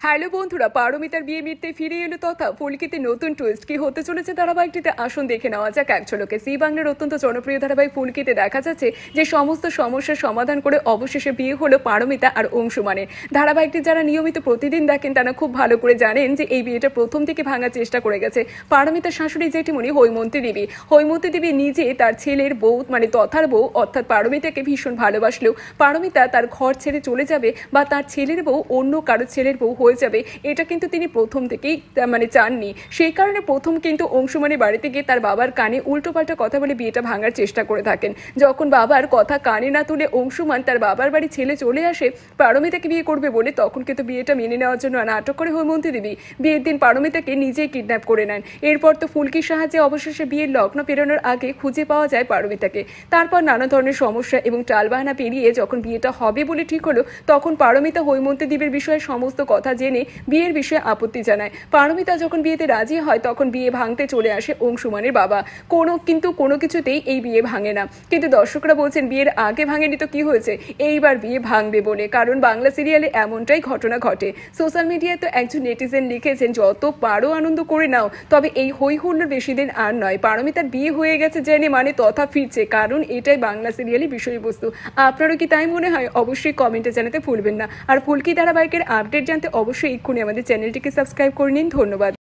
Hello বন্ধুরা, পারমিতার বিয়ে মিটতে ফিরে এলো তথা ফুলকিতে নতুন টুইস্ট কি হতে চলেছে ধারাবাহিকটিতে আসুন দেখে নেওয়া যাক এক ঝলকে। জি বাংলার অত্যন্ত জনপ্রিয় ধারাবাহিক ফুলকিতে দেখা যাচ্ছে যে সমস্ত সমস্যার সমাধান করে অবশেষে বিয়ে হলো পারমিতা আর অংশুমানের। ধারাবাহিকটি যারা নিয়মিত প্রতিদিন দেখেন তারা খুব ভালো করে জানেন যে এই বিয়েটা প্রথম থেকে ভাঙার চেষ্টা করে গেছে পারমিতার শাশুড়ি জেঠিমণি হৈমন্তী দেবী। হৈমন্তী দেবী নিজে তার ছেলের বউ মানে তথার বউ অর্থাৎ পারমিতাকে ভীষণ ভালোবাসলেও পারমিতা তার ঘর ছেড়ে চলে যাবে বা তার ছেলের বউ অন্য কারো ছেলের বউ হয়ে যাবে এটা কিন্তু তিনি প্রথম থেকেই চাননি। সেই কারণে প্রথম কিন্তু অংশুমানের বাড়িতে গিয়ে তার বাবার কানে উল্টোপাল্টা কথা বলে বিয়েটা ভাঙার চেষ্টা করে থাকেন। যখন বাবার কথা কানে না তুলে অংশুমান তার বাবার বাড়ি ছেলে চলে আসে পারমিতাকে বিয়ে করবে বলে, তখন কিন্তু বিয়েটা মেনে নেওয়ার জন্য নাটক করে হৈমন্তী দেবী বিয়ের দিন পারমিতাকে নিজেই কিডন্যাপ করে নেন। এরপর তো ফুলকির সাহায্যে অবশেষে বিয়ের লগ্ন পেরোনোর আগে খুঁজে পাওয়া যায় পারমিতাকে। তারপর নানা ধরনের সমস্যা এবং টালবাহানা পেরিয়ে যখন বিয়েটা হবে বলে ঠিক হলো তখন পারমিতা হৈমন্তী দেবীর বিষয়ে সমস্ত কথা জেনে বিয়ের বিষয়ে আপত্তি জানায়। পারমিতা যখন বিয়েতে রাজি হয় তখন বিয়ে ভাঙতে চলে আসে অংশুমানের বাবা। কোনো কিছুতেই এই বিয়ে ভাঙে না, কিন্তু দর্শকরা বলছেন বিয়ের আগে ভাঙেনি তো কি হয়েছে, এইবার বিয়ে ভাঙবে বলে, কারণ বাংলা সিরিয়ালে এমনটাই ঘটনা ঘটে। সোশ্যাল মিডিয়ায় তো একজন নেটিজেন লিখেছেন যত পারো আনন্দ করে নাও, তবে এই হই হুল্লোড় বেশি দিন আর নয়। পারমিতার বিয়ে হয়ে গেছে জেনে মানে তথা ফিরছে, কারণ এটাই বাংলা সিরিয়ালের বিষয়বস্তু। আপনারও কি তাই মনে হয়? অবশ্যই কমেন্টে জানাতে ভুলবেন না। আর ফুলকি ধারাবাহিকের আপডেট জানতে অবশ্যই এক্ষুনি আমাদের চ্যানেলটিকে সাবস্ক্রাইব করে নিন। ধন্যবাদ।